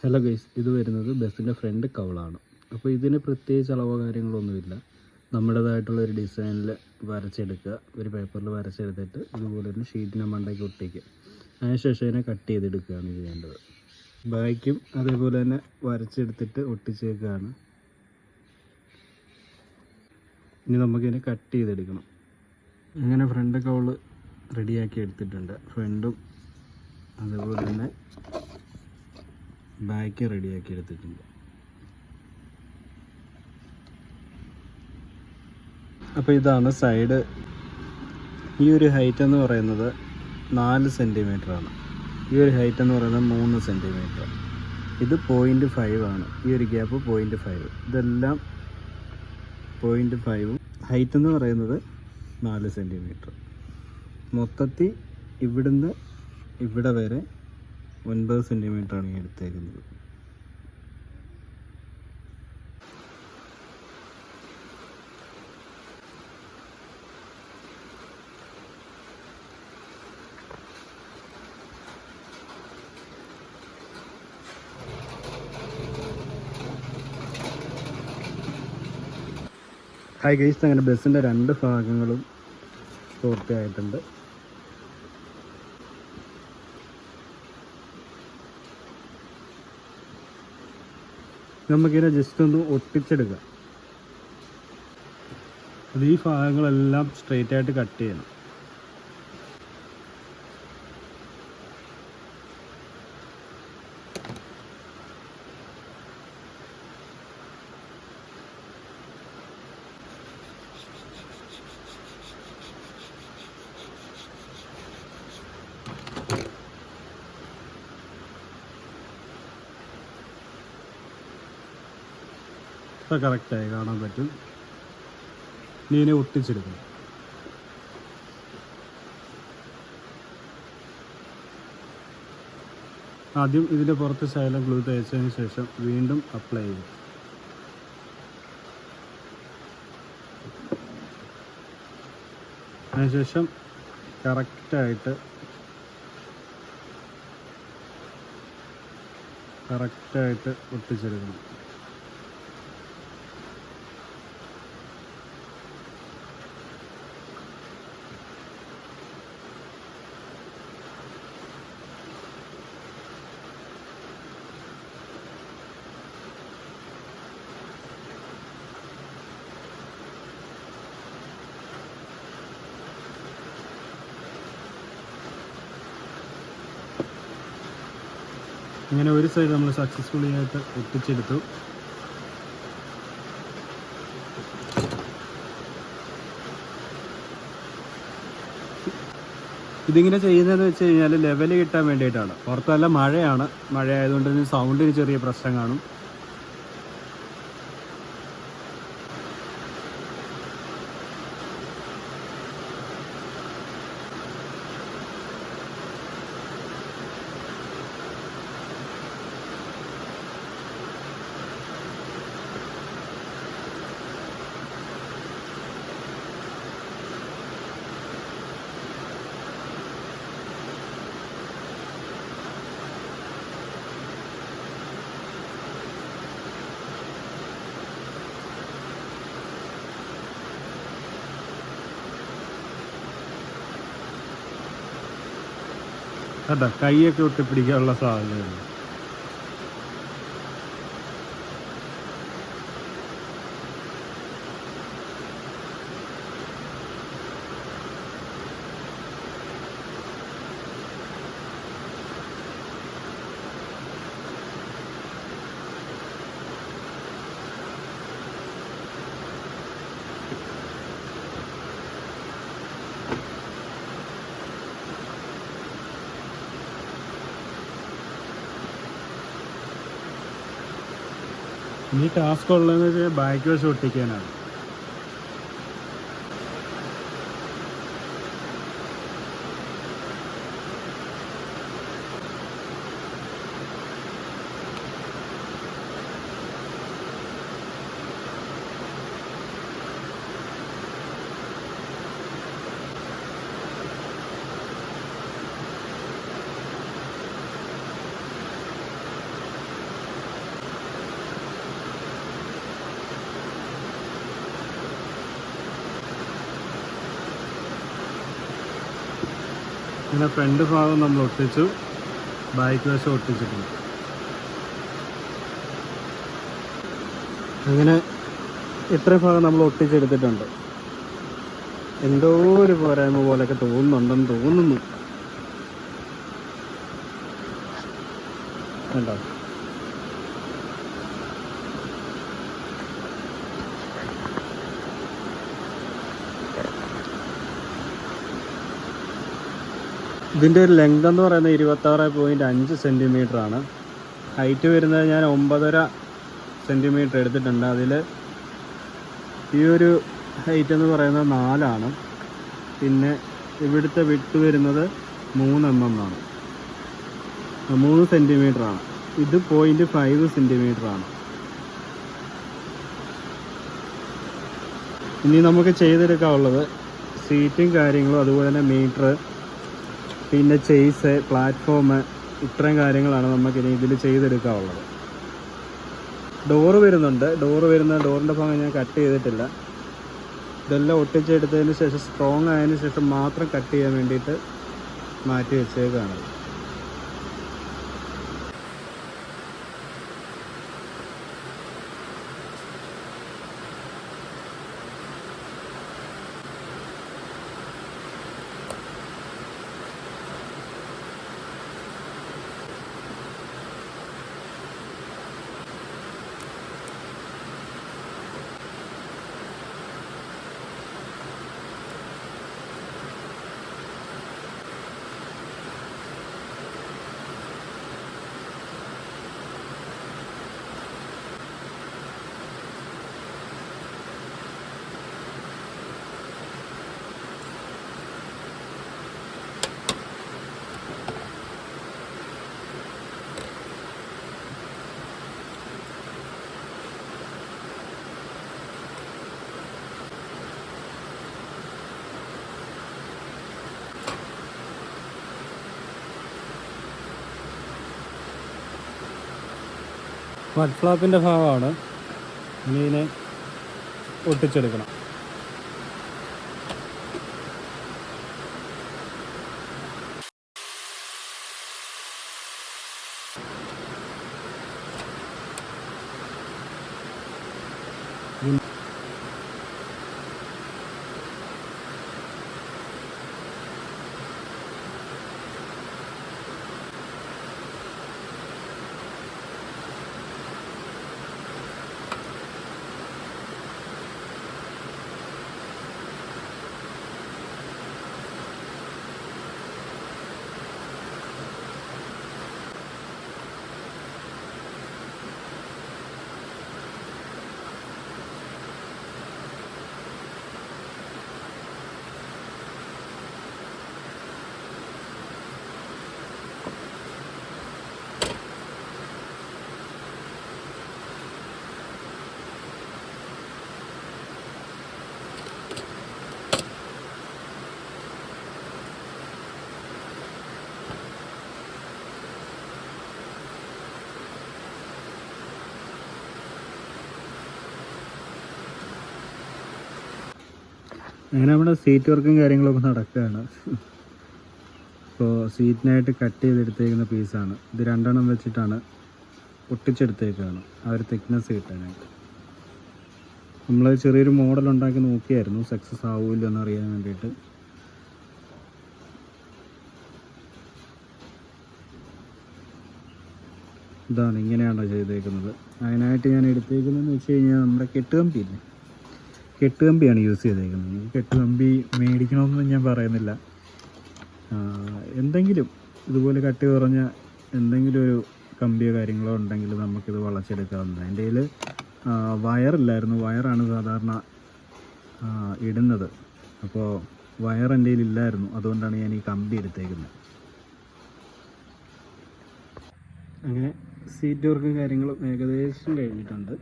Hello guys, ഇത് വരുന്നത് ബസ്സിൻ്റെ ഫ്രണ്ട് കവളാണ്. അപ്പോൾ ഇതിന് പ്രത്യേകിച്ച് അളവോ കാര്യങ്ങളൊന്നുമില്ല. നമ്മുടേതായിട്ടുള്ള ഒരു ഡിസൈനിൽ വരച്ചെടുക്കുക, ഒരു പേപ്പറിൽ വരച്ചെടുത്തിട്ട് ഇതുപോലെ തന്നെ ഷീറ്റിനെ മണ്ടയ്ക്ക് ഒട്ടിക്കുക. അതിനുശേഷം ഇതിനെ കട്ട് ചെയ്തെടുക്കുകയാണ് ചെയ്യേണ്ടത്. ബാക്കും അതേപോലെ തന്നെ വരച്ചെടുത്തിട്ട് ഒട്ടിച്ചേക്കുകയാണ്. ഇനി നമുക്കിതിനെ കട്ട് ചെയ്തെടുക്കണം. അങ്ങനെ ഫ്രണ്ട് കവള് റെഡിയാക്കി എടുത്തിട്ടുണ്ട്. ഫ്രണ്ടും അതേപോലെ തന്നെ ബാക്ക് റെഡിയാക്കി എടുത്തിട്ടുണ്ട്. അപ്പോൾ ഇതാണ് സൈഡ്. ഈ ഒരു ഹൈറ്റ് എന്ന് പറയുന്നത് 4 സെൻറ്റിമീറ്ററാണ്. ഈ ഒരു ഹൈറ്റ് എന്ന് പറയുന്നത് 3 സെൻറ്റിമീറ്റർ. ഇത് 0.5 ആണ്. ഈ ഒരു ഗ്യാപ്പ് 0.5. ഇതെല്ലാം 0.5. ഹൈറ്റ് എന്ന് പറയുന്നത് 4 സെൻറ്റിമീറ്റർ. മൊത്തത്തിൽ ഇവിടുന്ന് ഇവിടെ വരെ 9 സെൻറ്റിമീറ്ററാണ് ഈ എടുത്തേക്കുന്നത്. ഹായ് ഗൈസ്, അങ്ങനെ ബസ്സിൻ്റെ 2 ഭാഗങ്ങളും പൂർത്തിയായിട്ടുണ്ട്. നമുക്കിതിനെ ജസ്റ്റ് ഒന്ന് ഒട്ടിച്ചെടുക്കാം. അത് ഈ ഭാഗങ്ങളെല്ലാം സ്ട്രെയിറ്റ് ആയിട്ട് കട്ട് ചെയ്യണം. ഇപ്പോൾ കറക്റ്റായി കാണാൻ പറ്റും. ഇനി ഇതിനെ ഒട്ടിച്ചെടുക്കണം. ആദ്യം ഇതിൻ്റെ പുറത്ത് ശകലം ഗ്ലൂ തേച്ചതിന് ശേഷം വീണ്ടും അപ്ലൈ ചെയ്യും. അതിനുശേഷം കറക്റ്റായിട്ട് ഒട്ടിച്ചെടുക്കണം. ഇങ്ങനെ ഒരു സൈഡ് നമ്മൾ സക്സസ്ഫുള്ളി ആയിട്ട് ഒട്ടിച്ചെടുത്തു. ഇതിങ്ങനെ ചെയ്യുന്നതെന്ന് വെച്ച് കഴിഞ്ഞാൽ ലെവല് കിട്ടാൻ വേണ്ടിയിട്ടാണ്. പുറത്ത് നല്ല മഴയാണ്. മഴ ആയതുകൊണ്ട് തന്നെ സൗണ്ടിന് ചെറിയ പ്രശ്നം കാണും. കേട്ടോ, കൈയൊക്കെ ഒട്ടിപ്പിടിക്കാനുള്ള സാധ്യതയുണ്ട്. ഇനി ടാസ്ക് ഉള്ളതെന്ന് വെച്ചാൽ ബാക്ക് വശം ഒട്ടിക്കാനാണ്. ഇങ്ങനെ ഫ്രണ്ട് ഭാഗം നമ്മൾ ഒട്ടിച്ചു, ബാക്ക് വശം ഒട്ടിച്ചിട്ടുണ്ട്. അങ്ങനെ ഇത്രയും ഭാഗം നമ്മൾ ഒട്ടിച്ചെടുത്തിട്ടുണ്ട്. എന്തോ ഒരു പോരായ്മ പോലെയൊക്കെ തോന്നുന്നുണ്ടെന്ന് തോന്നുന്നു. കണ്ടോ? ഇതിൻ്റെ ഒരു ലെങ്ത് എന്ന് പറയുന്നത് 26.5 സെൻറ്റിമീറ്റർ ആണ്. ഹൈറ്റ് വരുന്നത് ഞാൻ 9.5 സെൻറ്റിമീറ്റർ എടുത്തിട്ടുണ്ട്. അതിൽ ഈ ഒരു ഹൈറ്റ് എന്ന് പറയുന്നത് 4 ആണ്. പിന്നെ ഇവിടുത്തെ വിട്ട് വരുന്നത് 3 mm ആണ്, 3 സെൻറ്റിമീറ്റർ ആണ്. ഇത് 0.5 സെൻറ്റിമീറ്റർ ആണ്. ഇനി നമുക്ക് ചെയ്തെടുക്കാനുള്ളത് സീറ്റും കാര്യങ്ങളും, അതുപോലെ തന്നെ മീറ്റർ, പിന്നെ ചെയ്സ്, പ്ലാറ്റ്ഫോം, ഇത്രയും കാര്യങ്ങളാണ് നമുക്കിനി ഇതിൽ ചെയ്തെടുക്കാനുള്ളത്. ഡോറ് വരുന്നുണ്ട്. ഡോറിൻ്റെ ഭാഗം ഞാൻ കട്ട് ചെയ്തിട്ടില്ല. ഇതെല്ലാം ഒട്ടിച്ചെടുത്തതിന് ശേഷം സ്ട്രോങ് ആയതിനു ശേഷം മാത്രം കട്ട് ചെയ്യാൻ വേണ്ടിയിട്ട് മാറ്റി വെച്ചേക്കാണ്. മഡ് ഫ്ലാപ്പിൻ്റെ ഭാഗമാണ്. ഇനി ഇതിനെ ഒട്ടിച്ചെടുക്കണം. അങ്ങനെ നമ്മുടെ സീറ്റ് വർക്കും കാര്യങ്ങളൊക്കെ നടക്കുകയാണ്. ഇപ്പോൾ സീറ്റിനായിട്ട് കട്ട് ചെയ്തെടുത്തേക്കുന്ന പീസാണ് ഇത്. 2 എണ്ണം വെച്ചിട്ടാണ് ഒട്ടിച്ചെടുത്തേക്കാണ് ആ ഒരു തിക്നെസ് കിട്ടാനായിട്ട്. നമ്മൾ ചെറിയൊരു മോഡൽ ഉണ്ടാക്കി നോക്കിയായിരുന്നു, സക്സസ് ആവില്ല എന്നറിയാൻ വേണ്ടിയിട്ട്. ഇതാണ്, ഇങ്ങനെയാണോ ചെയ്തേക്കുന്നത്. അതിനായിട്ട് ഞാൻ എടുത്തേക്കുന്നതെന്ന് വെച്ച് കഴിഞ്ഞാൽ നമ്മുടെ കെട്ടുകമ്പിയില്ലേ, കെട്ടുകമ്പിയാണ് യൂസ് ചെയ്തേക്കുന്നത്. ഈ കെട്ടുകമ്പി മേടിക്കണമെന്നൊന്നും ഞാൻ പറയുന്നില്ല. എന്തെങ്കിലും ഇതുപോലെ കട്ടി കുറഞ്ഞ എന്തെങ്കിലും ഒരു കമ്പിയോ കാര്യങ്ങളോ ഉണ്ടെങ്കിൽ നമുക്കിത് വളച്ചെടുക്കാവുന്നതാണ്. എൻ്റെ കയ്യിൽ വയറില്ലായിരുന്നു. വയറാണ് സാധാരണ ഇടുന്നത്. അപ്പോൾ വയർ എൻ്റെ കയ്യിൽ ഇല്ലായിരുന്നു, അതുകൊണ്ടാണ് ഞാൻ ഈ കമ്പി എടുത്തേക്കുന്നത്. അങ്ങനെ സീറ്റ് വർക്കും കാര്യങ്ങളും ഏകദേശം കഴിഞ്ഞിട്ടുണ്ട്.